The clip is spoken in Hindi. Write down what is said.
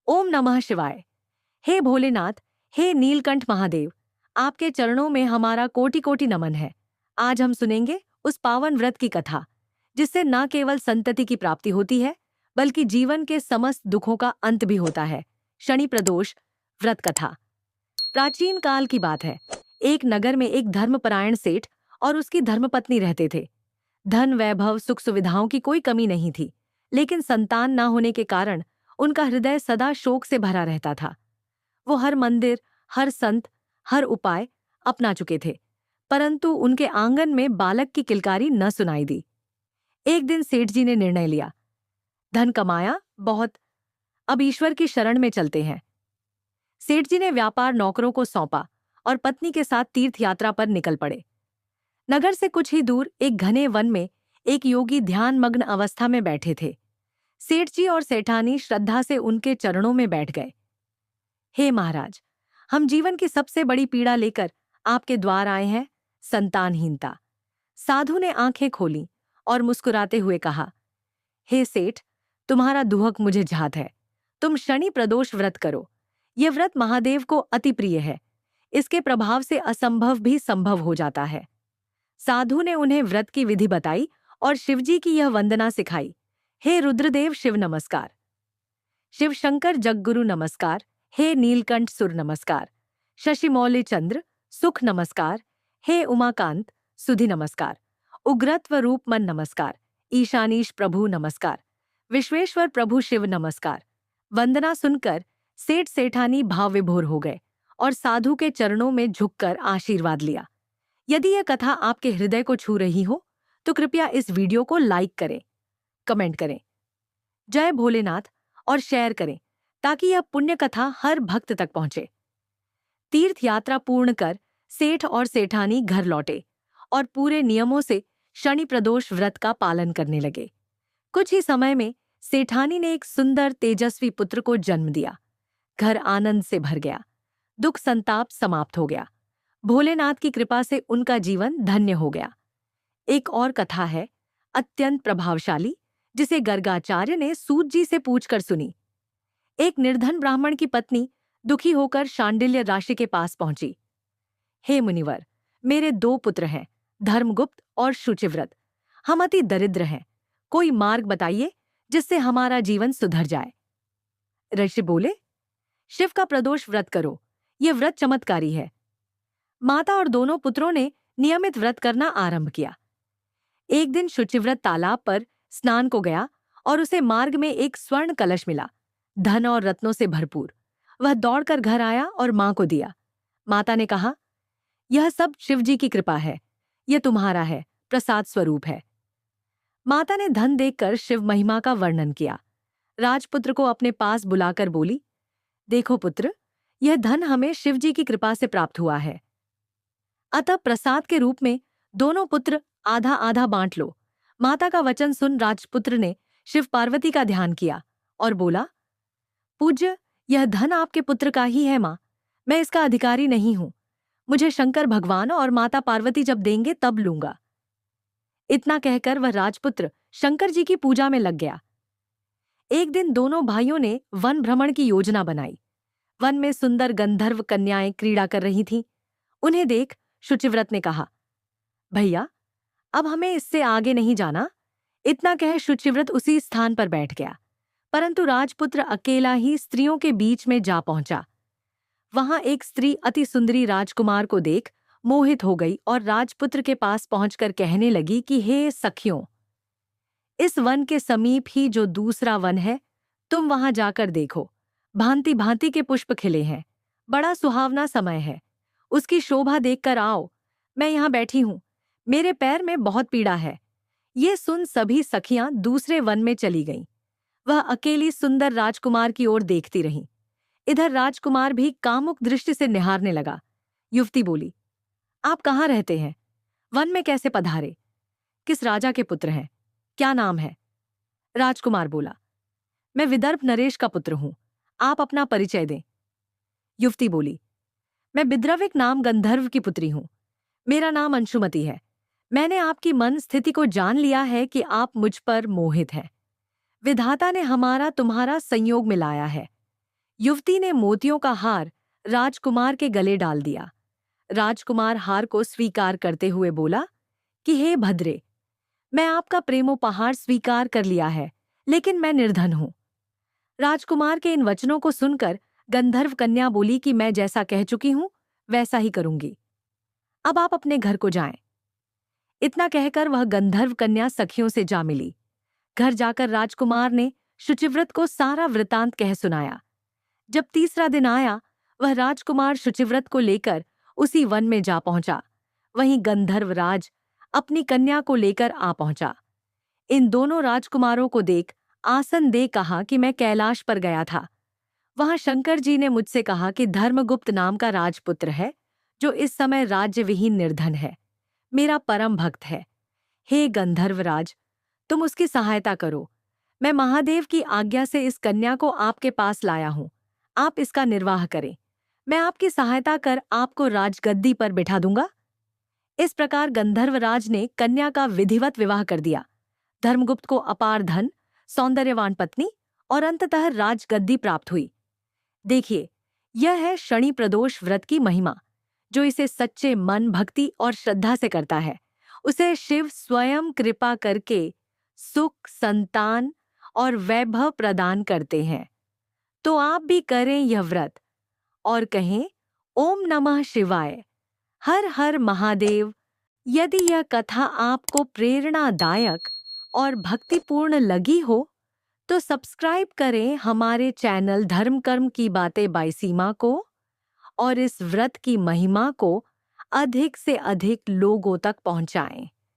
ओम नमः शिवाय। हे भोलेनाथ, हे नीलकंठ महादेव, आपके चरणों में हमारा कोटि कोटि नमन है। आज हम सुनेंगे उस पावन व्रत की कथा जिससे न केवल संतति की प्राप्ति होती है बल्कि जीवन के समस्त दुखों का अंत भी होता है। शनि प्रदोष व्रत कथा। प्राचीन काल की बात है। एक नगर में एक धर्मपरायण सेठ और उसकी धर्मपत्नी रहते थे। धन वैभव सुख सुविधाओं की कोई कमी नहीं थी, लेकिन संतान न होने के कारण उनका हृदय सदा शोक से भरा रहता था। वो हर मंदिर, हर संत, हर उपाय अपना चुके थे, परंतु उनके आंगन में बालक की किलकारी न सुनाई दी। एक दिन सेठ जी ने निर्णय लिया, धन कमाया बहुत, अब ईश्वर की शरण में चलते हैं। सेठ जी ने व्यापार नौकरों को सौंपा और पत्नी के साथ तीर्थ यात्रा पर निकल पड़े। नगर से कुछ ही दूर एक घने वन में एक योगी ध्यानमग्न अवस्था में बैठे थे। सेठ जी और सेठानी श्रद्धा से उनके चरणों में बैठ गए। हे महाराज, हम जीवन की सबसे बड़ी पीड़ा लेकर आपके द्वार आए हैं, संतानहीनता। साधु ने आंखें खोलीं और मुस्कुराते हुए कहा, हे सेठ, तुम्हारा दुहक मुझे झात है। तुम शनि प्रदोष व्रत करो। यह व्रत महादेव को अति प्रिय है। इसके प्रभाव से असंभव भी संभव हो जाता है। साधु ने उन्हें व्रत की विधि बताई और शिवजी की यह वंदना सिखाई। हे रुद्रदेव शिव नमस्कार, शिव शंकर जगगुरु नमस्कार, हे नीलकंठ सुर नमस्कार, शशिमौलि चंद्र सुख नमस्कार, हे उमाकांत सुधि नमस्कार, उग्रत्व रूप मन नमस्कार, ईशानीश प्रभु नमस्कार, विश्वेश्वर प्रभु शिव नमस्कार। वंदना सुनकर सेठ सेठानी भाव विभोर हो गए और साधु के चरणों में झुककर आशीर्वाद लिया। यदि यह कथा आपके हृदय को छू रही हो तो कृपया इस वीडियो को लाइक करें, कमेंट करें, जय भोलेनाथ और शेयर करें ताकि यह पुण्य कथा हर भक्त तक पहुंचे। तीर्थ यात्रा पूर्ण कर सेठ और सेठानी घर लौटे और पूरे नियमों से शनि प्रदोष व्रत का पालन करने लगे। कुछ ही समय में सेठानी ने एक सुंदर तेजस्वी पुत्र को जन्म दिया। घर आनंद से भर गया, दुख संताप समाप्त हो गया। भोलेनाथ की कृपा से उनका जीवन धन्य हो गया। एक और कथा है, अत्यंत प्रभावशाली, जिसे गर्गाचार्य ने सूत जी से पूछकर सुनी। एक निर्धन ब्राह्मण की पत्नी दुखी होकर शांडिल्य राशि के पास पहुंची। हे मुनिवर, मेरे 2 पुत्र हैं, धर्मगुप्त और शुचिव्रत। हम अति दरिद्र हैं, कोई मार्ग बताइए जिससे हमारा जीवन सुधर जाए। ऋषि बोले, शिव का प्रदोष व्रत करो, यह व्रत चमत्कारी है। माता और दोनों पुत्रों ने नियमित व्रत करना आरंभ किया। एक दिन शुचिव्रत तालाब पर स्नान को गया और उसे मार्ग में एक स्वर्ण कलश मिला, धन और रत्नों से भरपूर। वह दौड़कर घर आया और मां को दिया। माता ने कहा, यह सब शिवजी की कृपा है, यह तुम्हारा है, प्रसाद स्वरूप है। माता ने धन देखकर शिव महिमा का वर्णन किया। राजपुत्र को अपने पास बुलाकर बोली, देखो पुत्र, यह धन हमें शिवजी की कृपा से प्राप्त हुआ है, अतः प्रसाद के रूप में दोनों पुत्र आधा आधा बांट लो। माता का वचन सुन राजपुत्र ने शिव पार्वती का ध्यान किया और बोला, पूज्य, यह धन आपके पुत्र का ही है मां, मैं इसका अधिकारी नहीं हूं। मुझे शंकर भगवान और माता पार्वती जब देंगे तब लूंगा। इतना कहकर वह राजपुत्र शंकर जी की पूजा में लग गया। एक दिन दोनों भाइयों ने वन भ्रमण की योजना बनाई। वन में सुंदर गंधर्व कन्याएं क्रीड़ा कर रही थीं। उन्हें देख शुचिव्रत ने कहा, भैया, अब हमें इससे आगे नहीं जाना। इतना कह शुचिव्रत उसी स्थान पर बैठ गया, परंतु राजपुत्र अकेला ही स्त्रियों के बीच में जा पहुंचा। वहां एक स्त्री अति सुंदरी राजकुमार को देख मोहित हो गई और राजपुत्र के पास पहुंचकर कहने लगी कि हे सखियों, इस वन के समीप ही जो दूसरा वन है, तुम वहां जाकर देखो। भांति भांति के पुष्प खिले हैं, बड़ा सुहावना समय है। उसकी शोभा देखकर आओ। मैं यहाँ बैठी हूँ, मेरे पैर में बहुत पीड़ा है। ये सुन सभी सखियां दूसरे वन में चली गईं। वह अकेली सुंदर राजकुमार की ओर देखती रहीं। इधर राजकुमार भी कामुक दृष्टि से निहारने लगा। युवती बोली, आप कहाँ रहते हैं? वन में कैसे पधारे? किस राजा के पुत्र हैं? क्या नाम है? राजकुमार बोला, मैं विदर्भ नरेश का पुत्र हूं, आप अपना परिचय दें। युवती बोली, मैं विद्रविक नाम गंधर्व की पुत्री हूं, मेरा नाम अंशुमति है। मैंने आपकी मन स्थिति को जान लिया है कि आप मुझ पर मोहित हैं। विधाता ने हमारा तुम्हारा संयोग मिलाया है। युवती ने मोतियों का हार राजकुमार के गले डाल दिया। राजकुमार हार को स्वीकार करते हुए बोला कि हे भद्रे, मैं आपका प्रेमोपहार स्वीकार कर लिया है, लेकिन मैं निर्धन हूं। राजकुमार के इन वचनों को सुनकर गंधर्व कन्या बोली कि मैं जैसा कह चुकी हूं वैसा ही करूंगी। अब आप अपने घर को जाएं। इतना कहकर वह गंधर्व कन्या सखियों से जा मिली। घर जाकर राजकुमार ने शुचिव्रत को सारा वृतांत कह सुनाया। जब तीसरा दिन आया, वह राजकुमार शुचिव्रत को लेकर उसी वन में जा पहुंचा। वहीं गंधर्वराज अपनी कन्या को लेकर आ पहुंचा। इन दोनों राजकुमारों को देख आसन दे कहा कि मैं कैलाश पर गया था। वहां शंकर जी ने मुझसे कहा कि धर्मगुप्त नाम का राजपुत्र है, जो इस समय राज्यविहीन निर्धन है, मेरा परम भक्त है। हे गंधर्वराज, तुम उसकी सहायता करो। मैं महादेव की आज्ञा से इस कन्या को आपके पास लाया हूं। आप इसका निर्वाह करें। मैं आपकी सहायता कर आपको राजगद्दी पर बिठा दूंगा। इस प्रकार गंधर्वराज ने कन्या का विधिवत विवाह कर दिया। धर्मगुप्त को अपार धन, सौंदर्यवान पत्नी और अंततः राजगद्दी प्राप्त हुई। देखिए, यह है शनि प्रदोष व्रत की महिमा। जो इसे सच्चे मन, भक्ति और श्रद्धा से करता है, उसे शिव स्वयं कृपा करके सुख, संतान और वैभव प्रदान करते हैं। तो आप भी करें यह व्रत और कहें ओम नमः शिवाय, हर हर महादेव। यदि यह कथा आपको प्रेरणादायक और भक्तिपूर्ण लगी हो तो सब्सक्राइब करें हमारे चैनल धर्म कर्म की बातें बाई सीमा को और इस व्रत की महिमा को अधिक से अधिक लोगों तक पहुंचाएं।